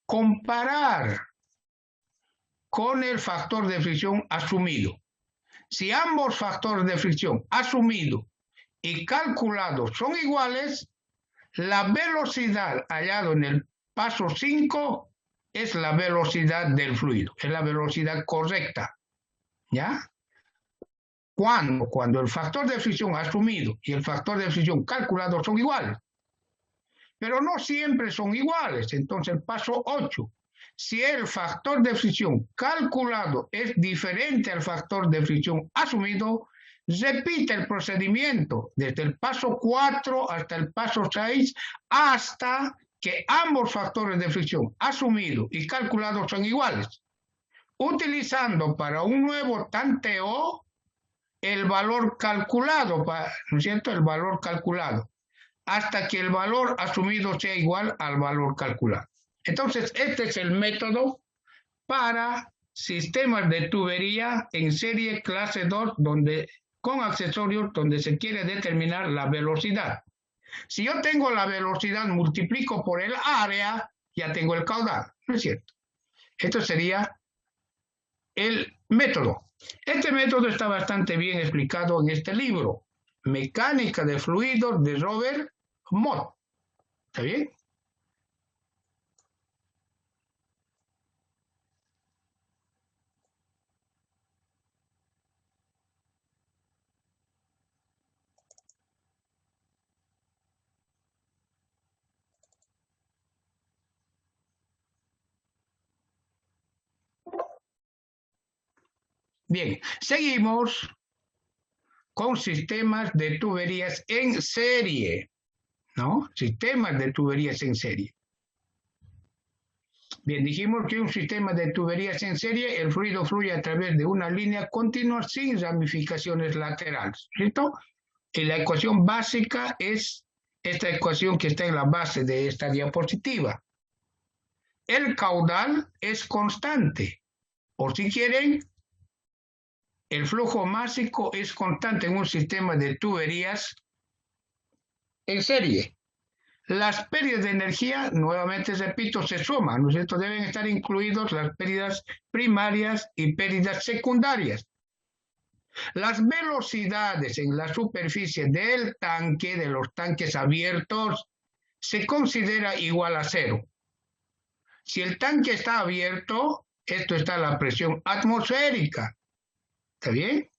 comparar con el factor de fricción asumido. Si ambos factores de fricción asumido y calculado son iguales, la velocidad hallado en el paso 5 es la velocidad del fluido, es la velocidad correcta, ¿ya? Cuando el factor de fricción asumido y el factor de fricción calculado son iguales, pero no siempre son iguales. Entonces, el paso 8, si el factor de fricción calculado es diferente al factor de fricción asumido, repite el procedimiento desde el paso 4 hasta el paso 6 hasta que ambos factores de fricción asumido y calculado son iguales, utilizando para un nuevo tanteo el valor calculado, ¿no es cierto? El valor calculado, hasta que el valor asumido sea igual al valor calculado. Entonces, este es el método para sistemas de tubería en serie clase 2, donde, con accesorios donde se quiere determinar la velocidad. Si yo tengo la velocidad, multiplico por el área, ya tengo el caudal, ¿no es cierto? Esto sería el método. Este método está bastante bien explicado en este libro, Mecánica de Fluidos, de Robert Mott. ¿Está bien? Bien, seguimos con sistemas de tuberías en serie, ¿no? Sistemas de tuberías en serie. Bien, dijimos que un sistema de tuberías en serie, el fluido fluye a través de una línea continua sin ramificaciones laterales, ¿cierto? Y la ecuación básica es esta ecuación que está en la base de esta diapositiva. El caudal es constante, o si quieren, el flujo másico es constante en un sistema de tuberías en serie. Las pérdidas de energía, nuevamente repito, se suman, ¿no es cierto? Deben estar incluidos las pérdidas primarias y pérdidas secundarias. Las velocidades en la superficie del tanque, de los tanques abiertos, se considera igual a 0. Si el tanque está abierto, esto está a la presión atmosférica. ¿Está bien?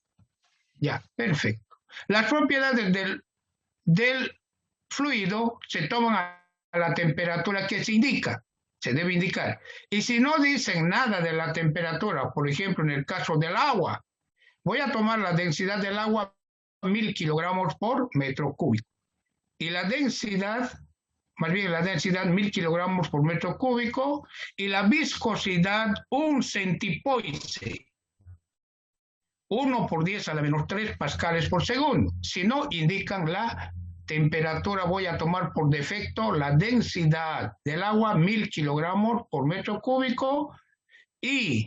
Ya, perfecto. Las propiedades del fluido se toman a la temperatura que se indica, se debe indicar. Y si no dicen nada de la temperatura, por ejemplo, en el caso del agua, voy a tomar la densidad del agua 1000 kilogramos por metro cúbico. Y la densidad, más bien la densidad 1000 kilogramos por metro cúbico, y la viscosidad 1 centipoise. 1 por 10 a la menos 3 pascales por segundo. Si no indican la temperatura, voy a tomar por defecto la densidad del agua 1000 kilogramos por metro cúbico y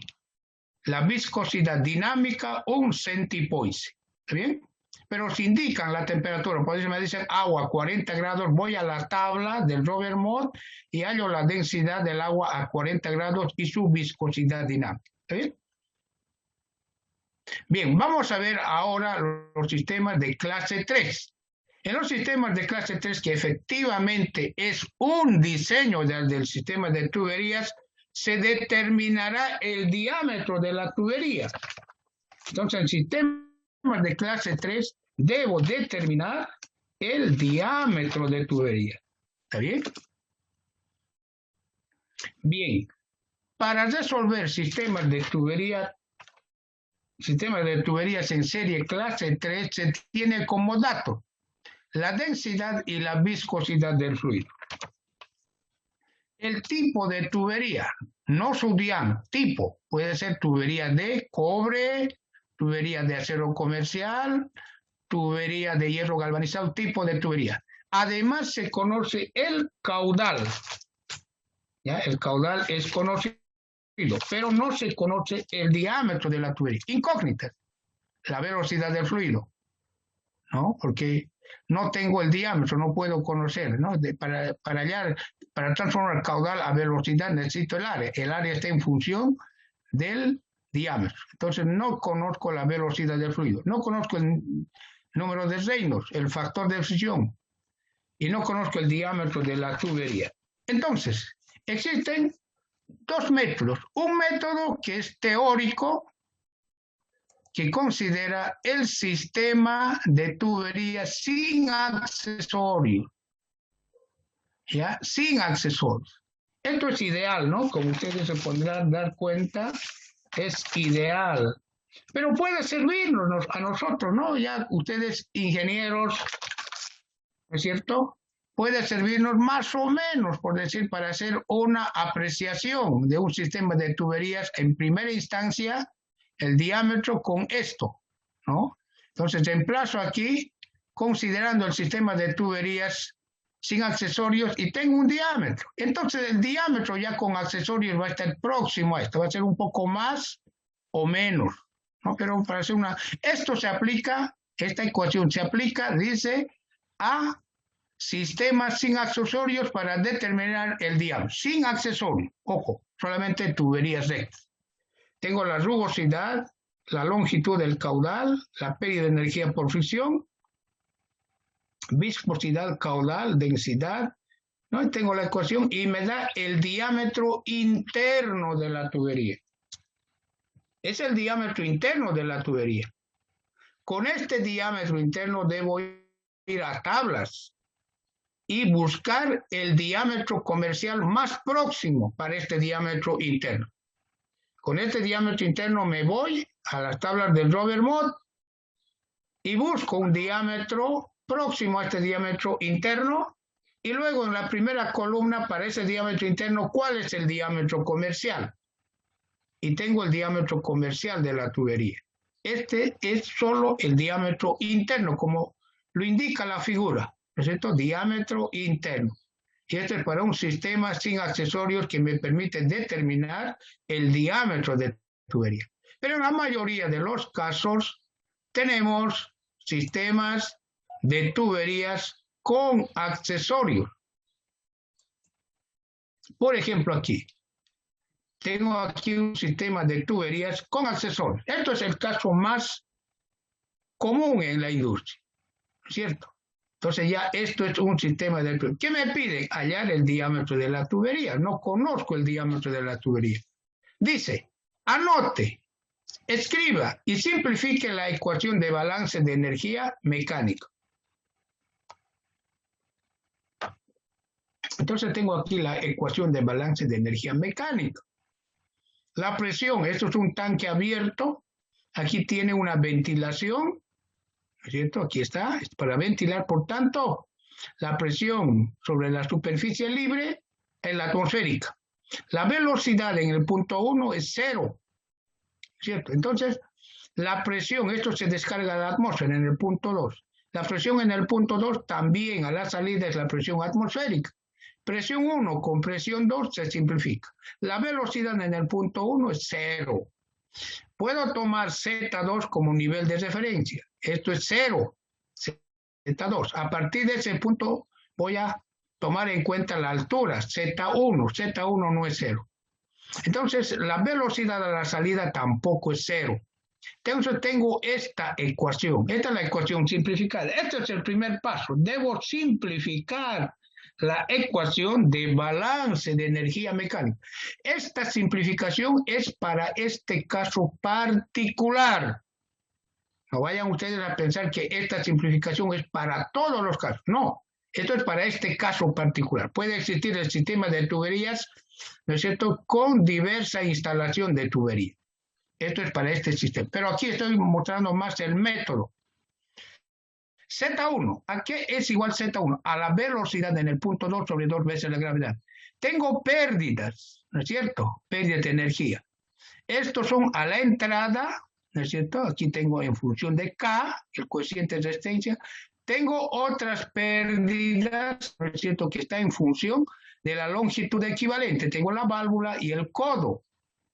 la viscosidad dinámica 1 centipoise. ¿Está bien? Pero si indican la temperatura, por eso me dicen agua 40 grados, voy a la tabla del Robert Mott y hallo la densidad del agua a 40 grados y su viscosidad dinámica. ¿Está bien? Bien, vamos a ver ahora los sistemas de clase 3. En los sistemas de clase 3, que efectivamente es un diseño del sistema de tuberías, se determinará el diámetro de la tubería. Entonces, en sistemas de clase 3, debo determinar el diámetro de tubería. ¿Está bien? Bien, para resolver sistemas de tuberías en serie clase 3, se tiene como dato la densidad y la viscosidad del fluido. El tipo de tubería, no su diámetro, tipo, puede ser tubería de cobre, tubería de acero comercial, tubería de hierro galvanizado, tipo de tubería. Además se conoce el caudal. ¿Ya? El caudal es conocido, pero no se conoce el diámetro de la tubería. Incógnita, la velocidad del fluido, ¿no? Porque no tengo el diámetro, no puedo conocer, ¿no? Para transformar el caudal a velocidad necesito el área. El área está en función del diámetro. Entonces no conozco la velocidad del fluido, no conozco el número de Reynolds, el factor de fricción, y no conozco el diámetro de la tubería. Entonces, existen dos métodos. Un método que es teórico, que considera el sistema de tuberías sin accesorios, ¿ya? Sin accesorios. Esto es ideal, ¿no? Como ustedes se podrán dar cuenta, es ideal. Pero puede servirnos a nosotros, ¿no? Ya ustedes, ingenieros, ¿no es cierto? Puede servirnos más o menos, por decir, para hacer una apreciación de un sistema de tuberías en primera instancia, el diámetro con esto, ¿no? Entonces, reemplazo aquí, considerando el sistema de tuberías sin accesorios, y tengo un diámetro. Entonces, el diámetro ya con accesorios va a estar próximo a esto, va a ser un poco más o menos, ¿no? Pero para hacer una... Esto se aplica, esta ecuación se aplica, dice, a sistemas sin accesorios para determinar el diámetro. Sin accesorios, ojo, solamente tuberías rectas. Tengo la rugosidad, la longitud del caudal, la pérdida de energía por fricción, viscosidad caudal, densidad, ¿no? Tengo la ecuación y me da el diámetro interno de la tubería. Es el diámetro interno de la tubería. Con este diámetro interno debo ir a tablas y buscar el diámetro comercial más próximo para este diámetro interno. Con este diámetro interno me voy a las tablas del Robert Mott y busco un diámetro próximo a este diámetro interno, y luego en la primera columna para ese diámetro interno, ¿cuál es el diámetro comercial? Y tengo el diámetro comercial de la tubería. Este es solo el diámetro interno, como lo indica la figura, ¿no es cierto? Diámetro interno. Y este es para un sistema sin accesorios que me permite determinar el diámetro de tubería. Pero en la mayoría de los casos tenemos sistemas de tuberías con accesorios. Por ejemplo, aquí. Tengo aquí un sistema de tuberías con accesorios. Esto es el caso más común en la industria, ¿cierto? Entonces ya esto es un sistema de tuberías. ¿Qué me piden? Hallar el diámetro de la tubería. No conozco el diámetro de la tubería. Dice, anote, escriba y simplifique la ecuación de balance de energía mecánica. Entonces tengo aquí la ecuación de balance de energía mecánica. La presión, esto es un tanque abierto, aquí tiene una ventilación, ¿no es cierto? Aquí está, es para ventilar, por tanto, la presión sobre la superficie libre es la atmosférica. La velocidad en el punto 1 es 0, ¿cierto? Entonces, la presión, esto se descarga a la atmósfera en el punto 2. La presión en el punto 2 también a la salida es la presión atmosférica. Presión 1 con presión 2 se simplifica. La velocidad en el punto 1 es 0. Puedo tomar Z2 como nivel de referencia. Esto es 0, Z2. A partir de ese punto voy a tomar en cuenta la altura, Z1. Z1 no es 0. Entonces, la velocidad a la salida tampoco es 0. Entonces, tengo esta ecuación. Esta es la ecuación simplificada. Este es el primer paso. Debo simplificar la ecuación de balance de energía mecánica. Esta simplificación es para este caso particular. No vayan ustedes a pensar que esta simplificación es para todos los casos. No, esto es para este caso particular. Puede existir el sistema de tuberías, ¿no es cierto?, con diversa instalación de tubería. Esto es para este sistema. Pero aquí estoy mostrando más el método. Z1, ¿a qué es igual Z1? A la velocidad en el punto 2 sobre 2 veces la gravedad. Tengo pérdidas, ¿no es cierto? Pérdidas de energía. Estos son a la entrada, ¿no es cierto? Aquí tengo en función de K, el coeficiente de resistencia. Tengo otras pérdidas, ¿no es cierto?, que está en función de la longitud equivalente. Tengo la válvula y el codo.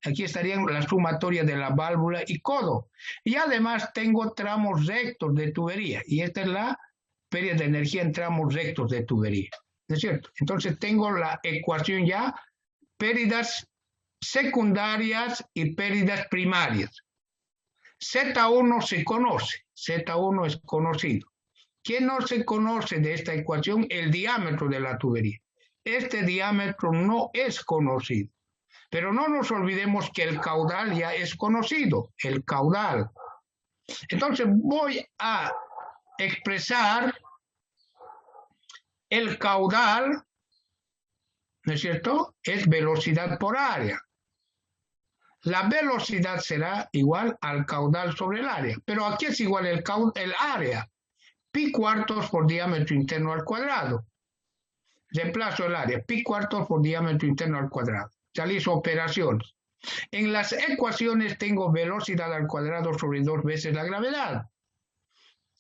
Aquí estarían las sumatorias de la válvula y codo. Y además tengo tramos rectos de tubería. Y esta es la pérdida de energía en tramos rectos de tubería. ¿No es cierto? Entonces tengo la ecuación ya, pérdidas secundarias y pérdidas primarias. Z1 se conoce. Z1 es conocido. ¿Qué no se conoce de esta ecuación? El diámetro de la tubería. Este diámetro no es conocido. Pero no nos olvidemos que el caudal ya es conocido, el caudal. Entonces voy a expresar el caudal, ¿no es cierto? Es velocidad por área. La velocidad será igual al caudal sobre el área. Pero aquí es igual el área. Pi cuartos por diámetro interno al cuadrado. Reemplazo el área. Pi cuartos por diámetro interno al cuadrado. Realizo operaciones. En las ecuaciones tengo velocidad al cuadrado sobre 2 veces la gravedad.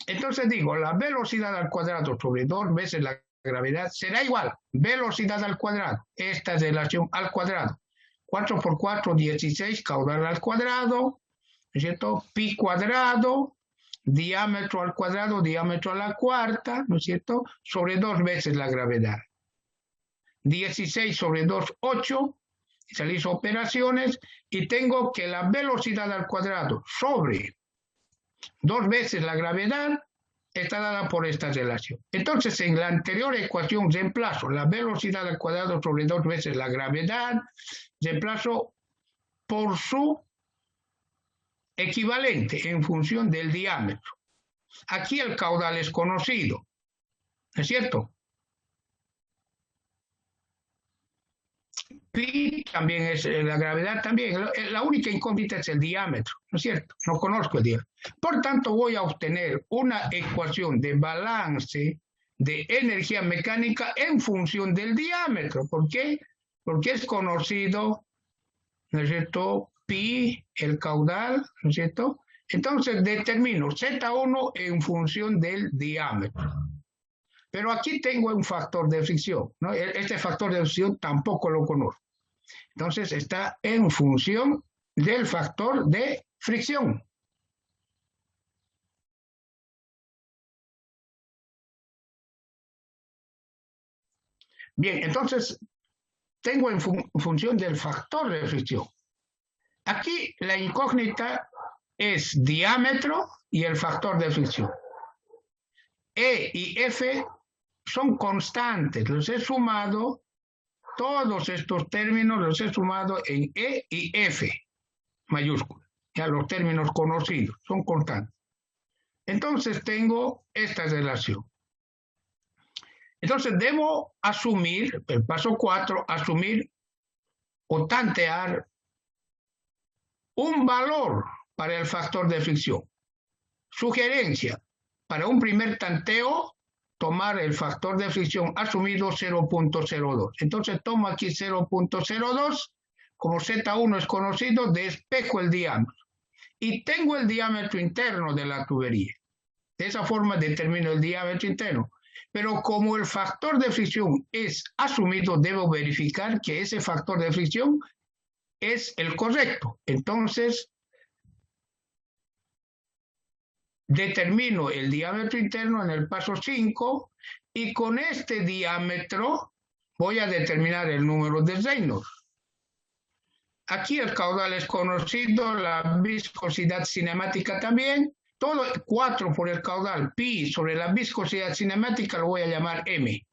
Entonces digo, la velocidad al cuadrado sobre 2 veces la gravedad será igual. Velocidad al cuadrado. Esta relación al cuadrado. 4 por 4, 16, caudal al cuadrado, ¿no es cierto? Pi cuadrado, diámetro al cuadrado, diámetro a la cuarta, ¿no es cierto? Sobre 2 veces la gravedad. 16 sobre 2, 8, realizo operaciones y tengo que la velocidad al cuadrado sobre 2 veces la gravedad está dada por esta relación. Entonces, en la anterior ecuación reemplazo la velocidad al cuadrado sobre 2 veces la gravedad, reemplazo por su equivalente en función del diámetro. Aquí el caudal es conocido, ¿no es cierto? Pi también es, la gravedad también, la única incógnita es el diámetro, ¿no es cierto? No conozco el diámetro. Por tanto, voy a obtener una ecuación de balance de energía mecánica en función del diámetro. ¿Por qué? Porque es conocido, ¿no es cierto? Pi, el caudal, ¿no es cierto? Entonces determino Z1 en función del diámetro. Pero aquí tengo un factor de fricción, ¿no? Este factor de fricción tampoco lo conozco. Entonces está en función del factor de fricción. Bien, entonces tengo en función del factor de fricción. Aquí la incógnita es diámetro y el factor de fricción. E y F son constantes, los he sumado, todos estos términos los he sumado en E y F mayúscula, ya los términos conocidos, son constantes. Entonces tengo esta relación. Entonces debo asumir, el paso 4, asumir o tantear un valor para el factor de fricción. Sugerencia, para un primer tanteo, tomar el factor de fricción asumido 0.02. Entonces tomo aquí 0.02, como Z1 es conocido, despejo el diámetro. Y tengo el diámetro interno de la tubería. De esa forma determino el diámetro interno. Pero como el factor de fricción es asumido, debo verificar que ese factor de fricción es el correcto. Entonces, determino el diámetro interno en el paso 5 y con este diámetro voy a determinar el número de Reynolds. Aquí el caudal es conocido, la viscosidad cinemática también. Todo 4 por el caudal, pi sobre la viscosidad cinemática lo voy a llamar m,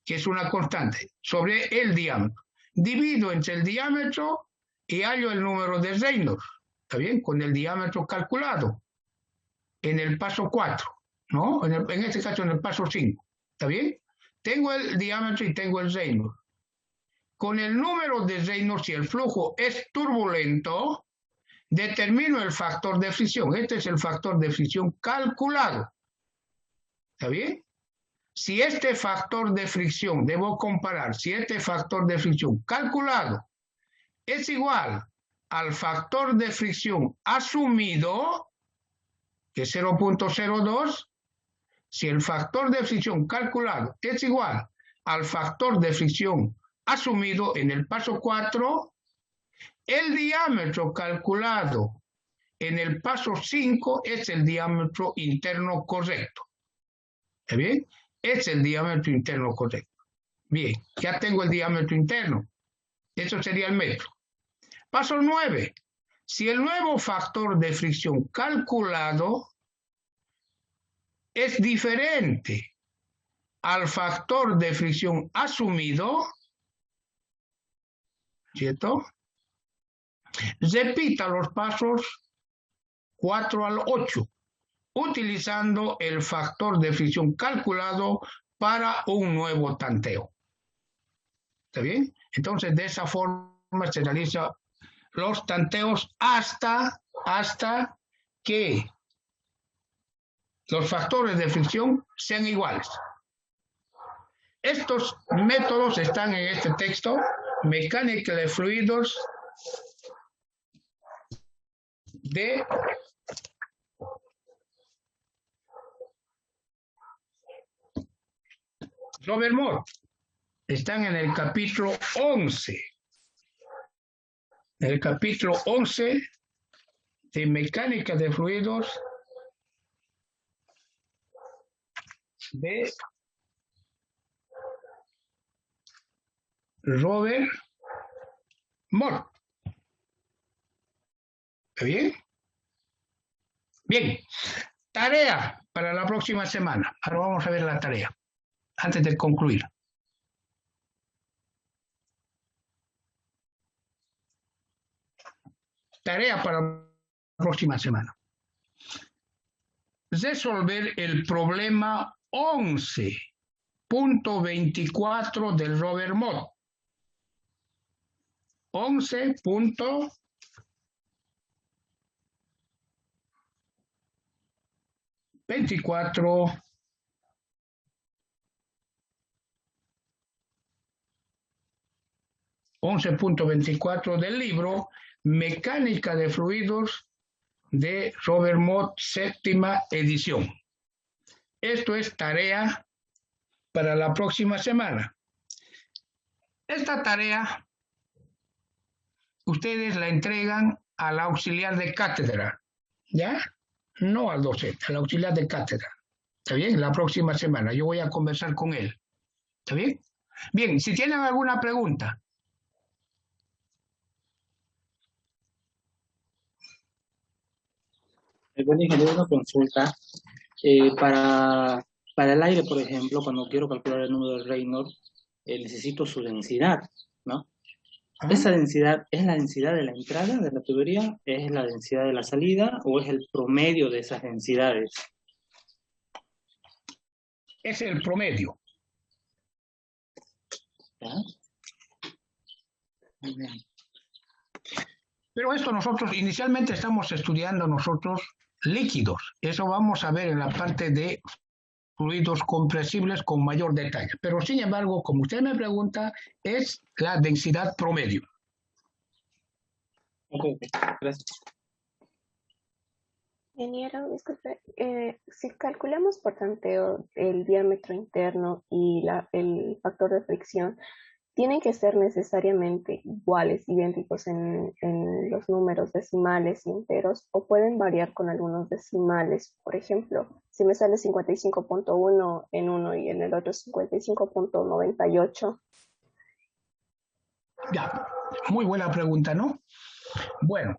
que es una constante, sobre el diámetro. Divido entre el diámetro y hallo el número de Reynolds, ¿está bien? Con el diámetro calculado en el paso 4, ¿no? En este caso en el paso 5, ¿está bien? Tengo el diámetro y tengo el Reynolds. Con el número de Reynolds, si el flujo es turbulento, determino el factor de fricción. Este es el factor de fricción calculado. ¿Está bien? Si este factor de fricción, debo comparar, si este factor de fricción calculado es igual al factor de fricción asumido, que es 0.02, si el factor de fricción calculado es igual al factor de fricción asumido en el paso 4, el diámetro calculado en el paso 5 es el diámetro interno correcto. ¿Está bien? Es el diámetro interno correcto. Bien, ya tengo el diámetro interno. Eso sería el metro. Paso 9. Si el nuevo factor de fricción calculado es diferente al factor de fricción asumido, ¿cierto? Repita los pasos 4 al 8, utilizando el factor de fricción calculado para un nuevo tanteo. ¿Está bien? Entonces, de esa forma se realizan los tanteos hasta que los factores de fricción sean iguales. Estos métodos están en este texto, Mecánica de Fluidos de Robert Moore. Están en el capítulo 11. En el capítulo 11 de Mecánica de Fluidos de Robert Moore. ¿Está bien? Bien. Tarea para la próxima semana. Ahora vamos a ver la tarea, antes de concluir. Tarea para la próxima semana. Resolver el problema 11.24 del Robert Moore. 11.24 del libro Mecánica de Fluidos de Robert Moore, 7ª edición. Esto es tarea para la próxima semana. Esta tarea ustedes la entregan al auxiliar de cátedra, ¿ya? No al docente, al auxiliar de cátedra. ¿Está bien? La próxima semana yo voy a conversar con él. ¿Está bien? Bien, si tienen alguna pregunta. Bueno, ingeniero, una consulta. Para el aire, por ejemplo, cuando quiero calcular el número de Reynolds, necesito su densidad, ¿no? ¿Esa densidad es la densidad de la entrada de la tubería? ¿Es la densidad de la salida? ¿O es el promedio de esas densidades? Es el promedio. ¿Ya? Muy bien. Pero esto nosotros inicialmente estamos estudiando nosotros líquidos. Eso vamos a ver en la parte de fluidos compresibles con mayor detalle. Pero sin embargo, como usted me pregunta, es la densidad promedio. Ok, gracias. Ingeniero, disculpe, si calculamos por tanteo el diámetro interno y el factor de fricción, ¿tienen que ser necesariamente iguales, idénticos en los números decimales y enteros, o pueden variar con algunos decimales? Por ejemplo, si me sale 55.1 en uno y en el otro 55.98. Ya, muy buena pregunta, ¿no? Bueno,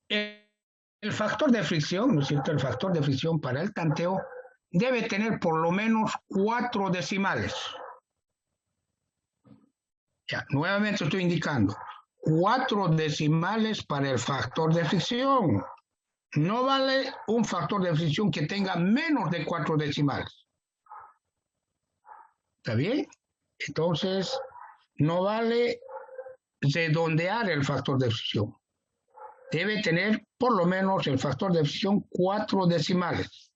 el factor de fricción, ¿no es cierto? El factor de fricción para el tanteo debe tener por lo menos 4 decimales. Ya, nuevamente estoy indicando 4 decimales para el factor de fricción. No vale un factor de fricción que tenga menos de 4 decimales. ¿Está bien? Entonces, no vale redondear el factor de fricción. Debe tener por lo menos el factor de fricción 4 decimales.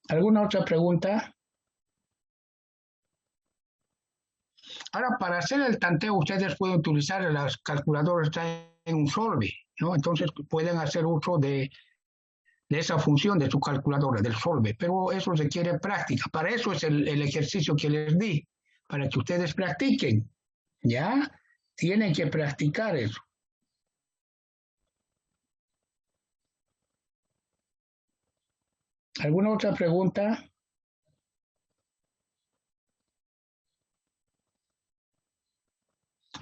¿Alguna otra pregunta? Ahora, para hacer el tanteo, ustedes pueden utilizar las calculadoras que están en un Solve, ¿no? Entonces pueden hacer uso de esa función de su calculadora, del Solve, pero eso requiere práctica. Para eso es el ejercicio que les di, para que ustedes practiquen, ¿ya? Tienen que practicar eso. ¿Alguna otra pregunta?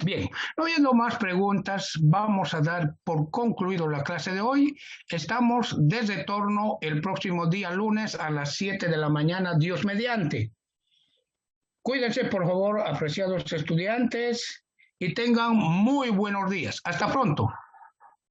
Bien, no habiendo más preguntas, vamos a dar por concluido la clase de hoy. Estamos de retorno el próximo día lunes a las 7 de la mañana, Dios mediante. Cuídense, por favor, apreciados estudiantes, y tengan muy buenos días. Hasta pronto.